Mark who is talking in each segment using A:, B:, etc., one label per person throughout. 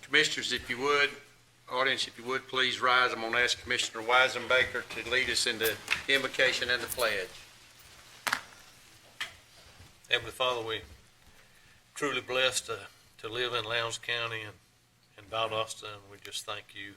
A: Commissioners, if you would, audience, if you would, please rise. I'm going to ask Commissioner Weisenbaker to lead us in the invocation and the pledge.
B: Heavenly Father, we truly blessed to live in Lowndes County and Valdosta, and we just thank you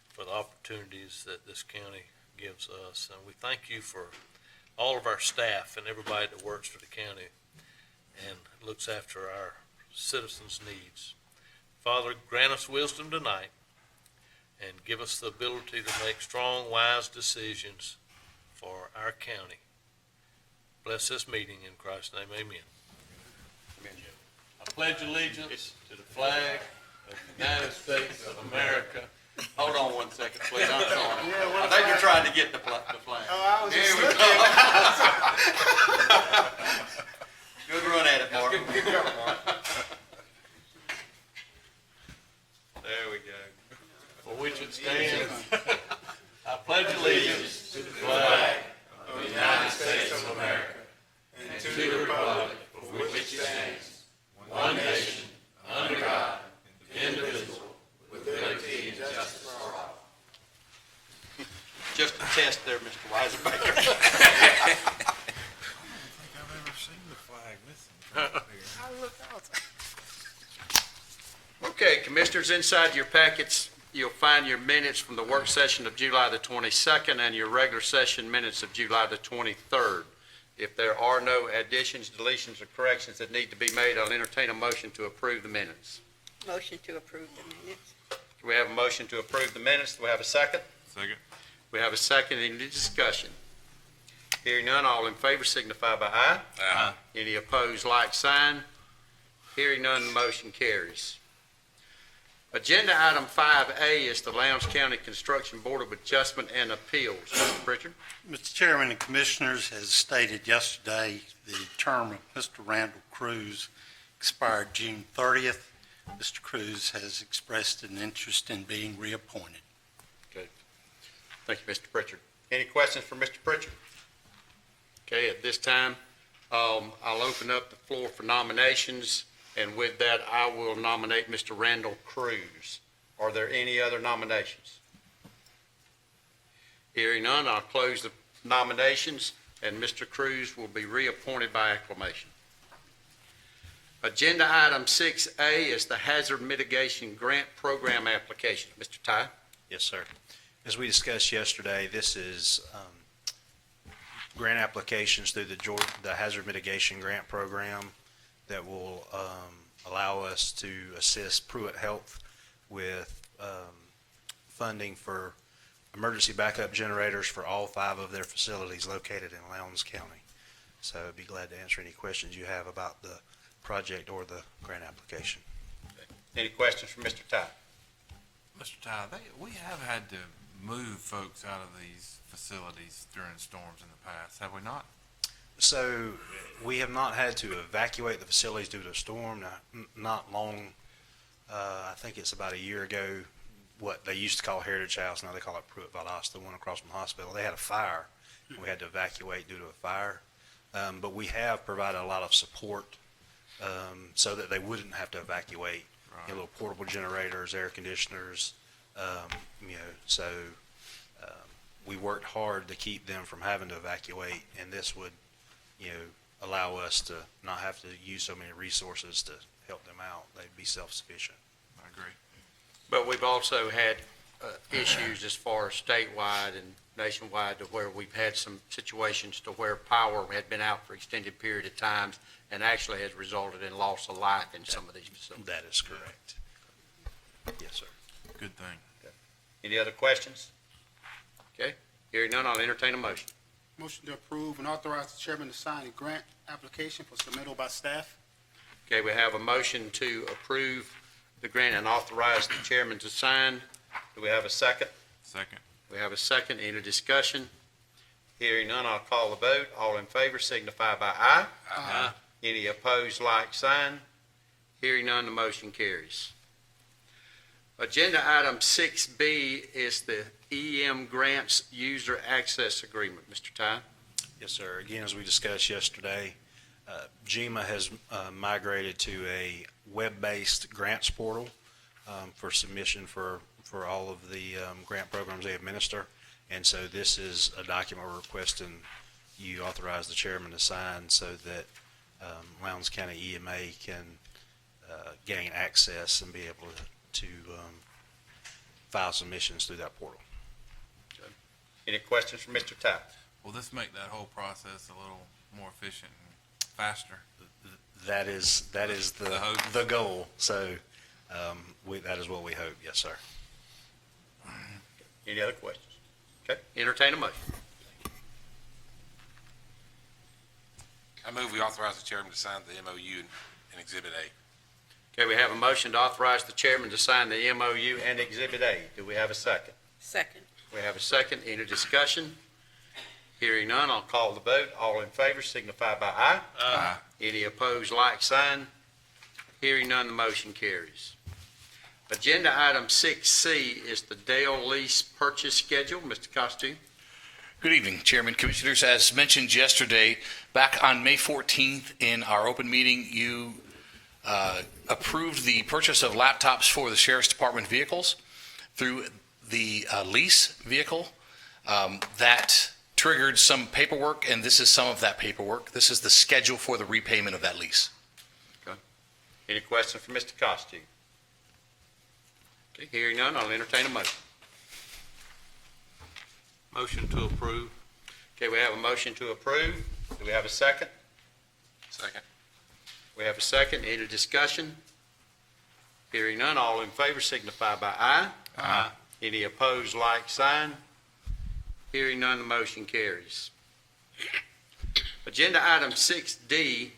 B: for the opportunities that this county gives us. And we thank you for all of our staff and everybody that works for the county and looks after our citizens' needs. Father, grant us wisdom tonight and give us the ability to make strong, wise decisions for our county. Bless this meeting in Christ's name, amen.
A: Amen.
B: I pledge allegiance to the flag of the United States of America.
A: Hold on one second, please. I'm sorry. I think you're trying to get the flag.
C: Oh, I was just
A: Good run at it, Mark.
C: Good job, Mark.
A: There we go.
B: For which it stands, I pledge allegiance to the flag of the United States of America and to the republic for which it stands, one nation, under God, indivisible, with liberty and justice for all.
A: Just a test there, Mr. Weisenbaker.
C: I don't think I've ever seen the flag missing. I look out.
A: Okay, Commissioners, inside your packets, you'll find your minutes from the work session of July the 22nd and your regular session minutes of July the 23rd. If there are no additions, deletions, or corrections that need to be made, I'll entertain a motion to approve the minutes.
D: Motion to approve the minutes.
A: Do we have a motion to approve the minutes? Do we have a second?
C: Second.
A: We have a second. Any discussion? Hearing none, all in favor signify by aye.
C: Aye.
A: Any opposed, like sign. Hearing none, the motion carries. Agenda item 5A is the Lowndes County Construction Board of Adjustment and Appeals. Mr. Pritchard.
E: Mr. Chairman and Commissioners, as stated yesterday, the term of Mr. Randall Cruz expired June 30th. Mr. Cruz has expressed an interest in being reappointed.
A: Okay. Thank you, Mr. Pritchard. Any questions for Mr. Pritchard? Okay, at this time, I'll open up the floor for nominations, and with that, I will nominate Mr. Randall Cruz. Are there any other nominations? Hearing none, I'll close the nominations, and Mr. Cruz will be reappointed by acclamation. Agenda item 6A is the Hazard Mitigation Grant Program application. Mr. Ty?
F: Yes, sir. As we discussed yesterday, this is grant applications through the Hazard Mitigation Grant Program that will allow us to assist Pruitt Health with funding for emergency backup generators for all 5 of their facilities located in Lowndes County. So I'd be glad to answer any questions you have about the project or the grant application.
A: Any questions for Mr. Ty?
C: Mr. Ty, we have had to move folks out of these facilities during storms in the past, have we not?
F: So we have not had to evacuate the facilities due to a storm. Not long, I think it's about a year ago, what they used to call Heritage House, now they call it Pruitt Valdosta, the one across from the hospital. They had a fire, and we had to evacuate due to a fire. But we have provided a lot of support so that they wouldn't have to evacuate.
C: Right.
F: You know, little portable generators, air conditioners, so we worked hard to keep them from having to evacuate, and this would, allow us to not have to use so many resources to help them out. They'd be self-sufficient.
C: I agree.
A: But we've also had issues as far as statewide and nationwide to where we've had some situations to where power had been out for extended period of times and actually has resulted in loss of life in some of these facilities.
F: That is correct. Yes, sir.
C: Good thing.
A: Any other questions? Okay, hearing none, I'll entertain a motion.
G: Motion to approve and authorize the chairman to sign a grant application for submittal by staff.
A: Okay, we have a motion to approve the grant and authorize the chairman to sign. Do we have a second?
C: Second.
A: We have a second. Any discussion? Hearing none, I'll call the vote. All in favor signify by aye.
C: Aye.
A: Any opposed, like sign. Hearing none, the motion carries. Agenda item 6B is the EM Grants User Access Agreement. Mr. Ty?
F: Yes, sir. Again, as we discussed yesterday, GEMA has migrated to a web-based grants portal. for submission for all of the grant programs they administer. And so this is a document we're requesting you authorize the chairman to sign so that Lowndes County EMA can gain access and be able to file submissions through that portal.
A: Any questions for Mr. Ty?
C: Will this make that whole process a little more efficient and faster?
F: That is
C: The hope.
F: the goal. So that is what we hope. Yes, sir.
A: Any other questions? Okay, entertain a motion.
H: I move we authorize the chairman to sign the MOU in Exhibit A.
A: Okay, we have a motion to authorize the chairman to sign the MOU and Exhibit A. Do we have a second?
D: Second.
A: We have a second. Any discussion? Hearing none, I'll call the vote. All in favor signify by aye.
C: Aye.
A: Any opposed, like sign. Hearing none, the motion carries. Agenda item 6C is the Dale lease purchase schedule. Mr. Costello.
I: Good evening, Chairman, Commissioners. As mentioned yesterday, back on May 14th in our open meeting, you approved the purchase of laptops for the Sheriff's Department vehicles through the lease vehicle. That triggered some paperwork, and this is some of that paperwork. This is the schedule for the repayment of that lease.
A: Any questions for Mr. Costello? Okay, hearing none, I'll entertain a motion.
B: Motion to approve.
A: Okay, we have a motion to approve. Do we have a second?
H: Second.
A: We have a second. Any discussion? Hearing none, all in favor signify by aye.
C: Aye.
A: Any opposed, like sign. Hearing none, the motion carries. Agenda item 6D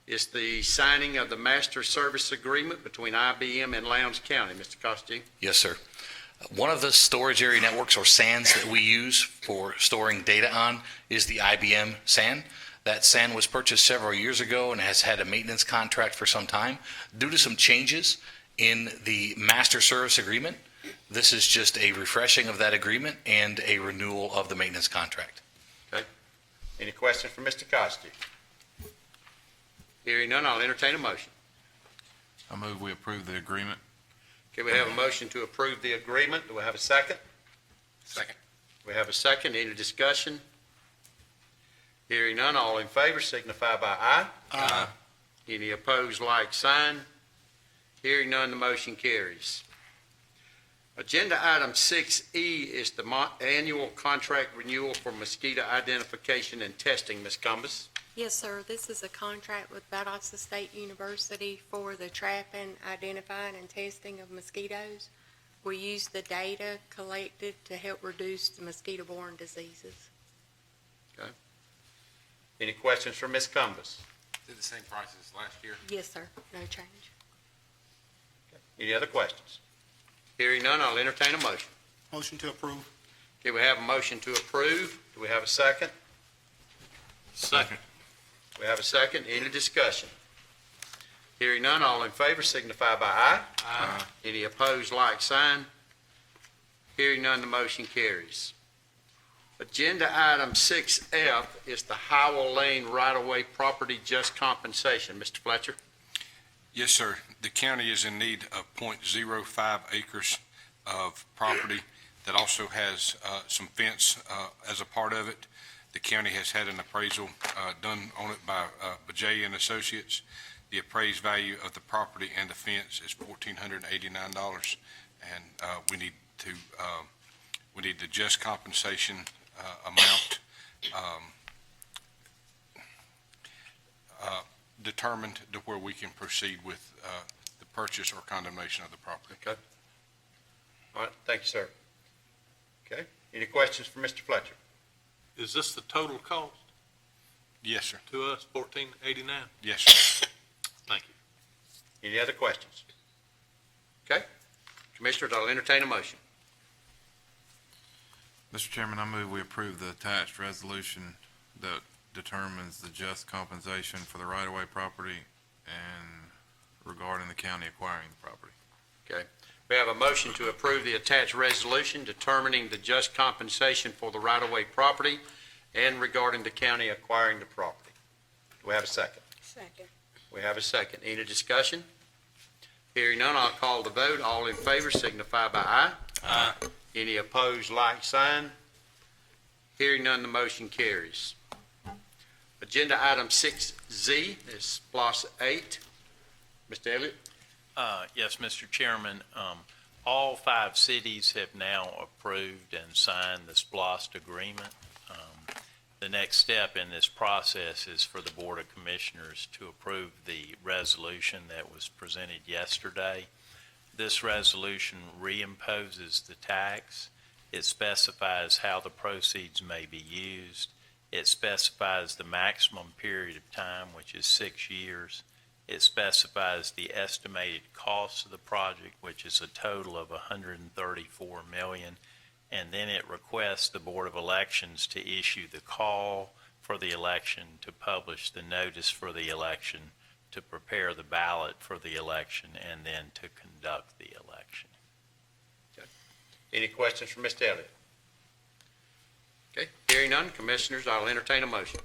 A: is the signing of the master service agreement between IBM and Lowndes County. Mr. Costello.
I: Yes, sir. One of the storage area networks, or SANs, that we use for storing data on is the IBM SAN. That SAN was purchased several years ago and has had a maintenance contract for some time. Due to some changes in the master service agreement, this is just a refreshing of that agreement and a renewal of the maintenance contract.
A: Any questions for Mr. Costello? Hearing none, I'll entertain a motion.
C: I move we approve the agreement.
A: Okay, we have a motion to approve the agreement. Do we have a second?
H: Second.
A: We have a second. Any discussion? Hearing none, all in favor signify by aye.
C: Aye.
A: Any opposed, like sign. Hearing none, the motion carries. Agenda item 6E is the annual contract renewal for mosquito identification and testing. Ms. Cumbus.
D: Yes, sir. This is a contract with Valdosta State University for the trapping, identifying, and testing of mosquitoes. We use the data collected to help reduce the mosquito-borne diseases.
A: Any questions for Ms. Cumbus?
H: Did the same price as last year?
D: Yes, sir. No change.
A: Any other questions? Hearing none, I'll entertain a motion.
G: Motion to approve.
A: Okay, we have a motion to approve. Do we have a second?
B: Second.
A: We have a second. Any discussion? Hearing none, all in favor signify by aye.
B: Aye.
A: Any opposed, like sign. Hearing none, the motion carries. Agenda item 6F is the Howell Lane right-of-way property just compensation. Mr. Fletcher?
J: Yes, sir. The county is in need of .05 acres of property that also has some fence as a part of it. The county has had an appraisal done on it by Bajay and Associates. The appraised value of the property and the fence is $1,489, and we need the just compensation amount determined to where we can proceed with the purchase or condemnation of the property.
A: Okay. All right, thank you, sir. Okay, any questions for Mr. Fletcher?
B: Is this the total cost
J: Yes, sir.
B: to us, $1,489?
J: Yes, sir.
B: Thank you.
A: Any other questions? Okay, Commissioners, I'll entertain a motion.
C: Mr. Chairman, I move we approve the attached resolution that determines the just compensation for the right-of-way property and regarding the county acquiring the property.
A: Okay, we have a motion to approve the attached resolution determining the just compensation for the right-of-way property and regarding the county acquiring the property. Do we have a second?
D: Second.
A: We have a second. Any discussion? Hearing none, I'll call the vote. All in favor signify by aye.
H: Aye.
A: Any opposed, like sign. Hearing none, the motion carries. Agenda item 6Z is SPLOST 8. Mr. Elliott?
K: Yes, Mr. Chairman, all 5 cities have now approved and signed the SPLOST agreement. The next step in this process is for the Board of Commissioners to approve the resolution that was presented yesterday. This resolution reimposes the tax. It specifies how the proceeds may be used. It specifies the maximum period of time, which is 6 years. It specifies the estimated cost of the project, which is a total of $134 million. And then it requests the Board of Elections to issue the call for the election, to publish the notice for the election, to prepare the ballot for the election, and then to conduct the election.
A: Any questions for Mr. Elliott? Okay, hearing none, Commissioners, I'll entertain a motion.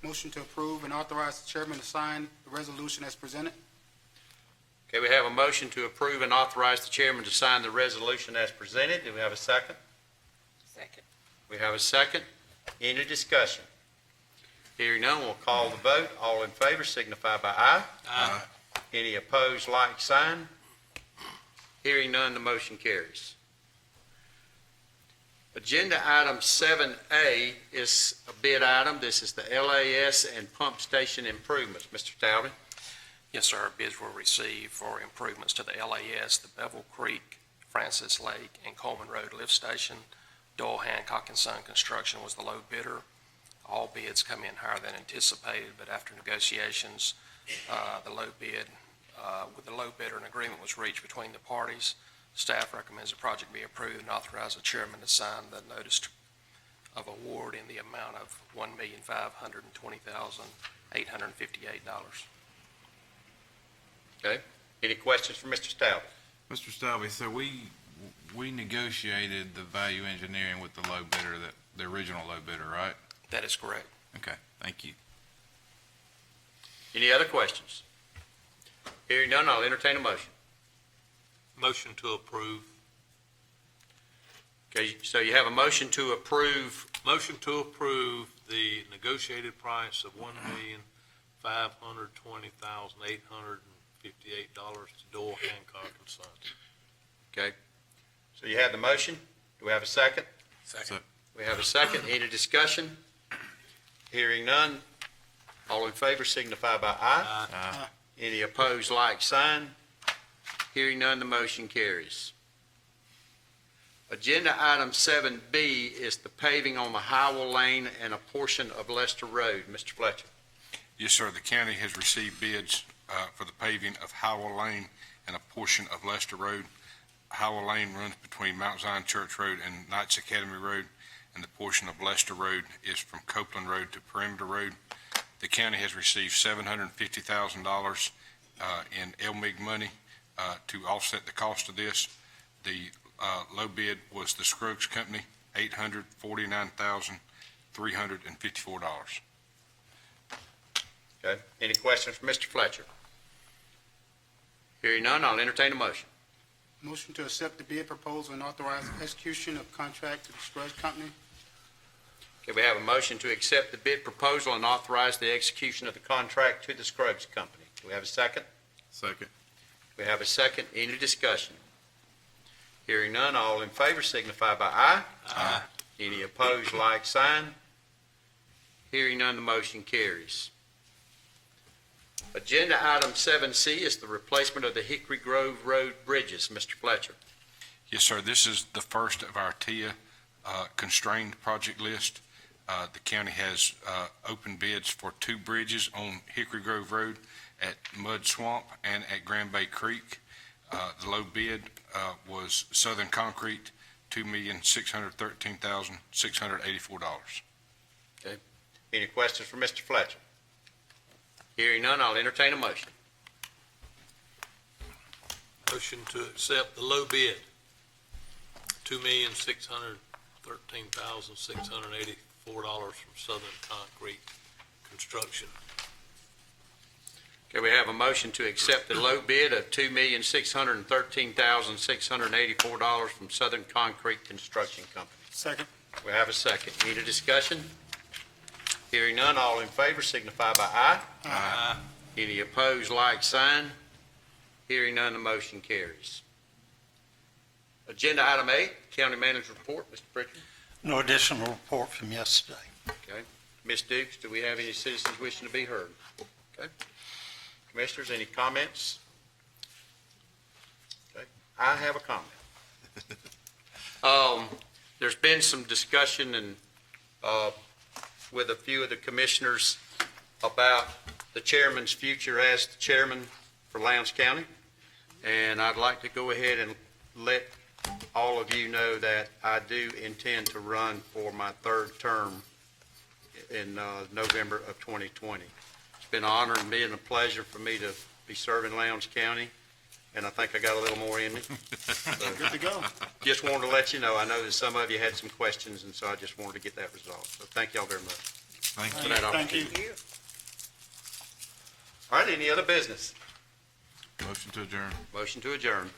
G: Motion to approve and authorize the chairman to sign the resolution as presented.
A: Okay, we have a motion to approve and authorize the chairman to sign the resolution as presented. Do we have a second?
D: Second.
A: We have a second. Any discussion? Hearing none, we'll call the vote. All in favor signify by aye.
H: Aye.
A: Any opposed, like sign. Hearing none, the motion carries. Agenda item 7A is a bid item. This is the LAS and pump station improvements. Mr. Talbot?
L: Yes, sir. Bids were received for improvements to the LAS, the Bevel Creek, Francis Lake, and Coleman Road lift station. Doyle, Hancock & Son Construction was the low bidder. All bids come in higher than anticipated, but after negotiations, with the low bidder, an agreement was reached between the parties. Staff recommends the project be approved and authorize the chairman to sign the notice of award in the amount of $1,520,858.
A: Okay. Any questions for Mr. Stalvey?
C: Mr. Stalvey, so we negotiated the value engineering with the low bidder, the original low bidder, right?
L: That is correct.
C: Okay, thank you.
A: Any other questions? Hearing none, I'll entertain a motion.
B: Motion to approve.
A: Okay, so you have a motion to approve.
B: Motion to approve the negotiated price of $1,520,858 to Doyle, Hancock & Sons.
A: Okay. So you have the motion. Do we have a second?
H: Second.
A: We have a second. Any discussion? Hearing none. All in favor signify by aye.
B: Aye.
A: Any opposed, like sign. Hearing none, the motion carries. Agenda item 7B is the paving on the Howell Lane and a portion of Lester Road. Mr. Fletcher.
J: Yes, sir. The county has received bids for the paving of Howell Lane and a portion of Lester Road. Howell Lane runs between Mount Zion Church Road and Knights Academy Road, and the portion of Lester Road is from Copeland Road to Perimeter Road. The county has received $750,000 in LMIG money to offset the cost of this. The low bid was the Scruggs Company, $849,354.
A: Okay. Any questions for Mr. Fletcher? Hearing none, I'll entertain a motion.
G: Motion to accept the bid proposal and authorize execution of contract to the Scruggs Company.
A: Okay, we have a motion to accept the bid proposal and authorize the execution of the contract to the Scruggs Company. Do we have a second?
C: Second.
A: We have a second. Any discussion? Hearing none, all in favor signify by aye.
H: Aye.
A: Any opposed, like sign. Hearing none, the motion carries. Agenda item 7C is the replacement of the Hickory Grove Road bridges. Mr. Fletcher.
J: Yes, sir. This is the first of our TIA constrained project list. The county has open bids for 2 bridges on Hickory Grove Road at Mud Swamp and at Grand Bay Creek. The low bid was Southern Concrete, $2,613,684.
A: Okay. Any questions for Mr. Fletcher? Hearing none, I'll entertain a motion.
B: Motion to accept the low bid, $2,613,684 from Southern Concrete Construction.
A: Okay, we have a motion to accept the low bid of $2,613,684 from Southern Concrete Construction Company.
G: Second.
A: We have a second. Any discussion? Hearing none, all in favor signify by aye.
G: Aye.
A: Any opposed, like sign. Hearing none, the motion carries. Agenda item 8, County Manager Report. Mr. Pritchard.
E: No additional report from yesterday.
A: Okay. Ms. Dukes, do we have any citizens wishing to be heard? Okay. Commissioners, any comments? Okay. I have a comment. There's been some discussion and, with a few of the commissioners about the chairman's future as the chairman for Lowndes County. And I'd like to go ahead and let all of you know that I do intend to run for my third term in November of 2020. It's been an honor and been a pleasure for me to be serving Lowndes County, and I think I got a little more in me.
G: Good to go.
A: Just wanted to let you know, I know that some of you had some questions, and so I just wanted to get that resolved. So thank y'all very much.
C: Thank
A: for
C: you.
A: that
G: Thank you.
A: opportunity. All right, any other business?
C: Motion to adjourn.
A: Motion to adjourn.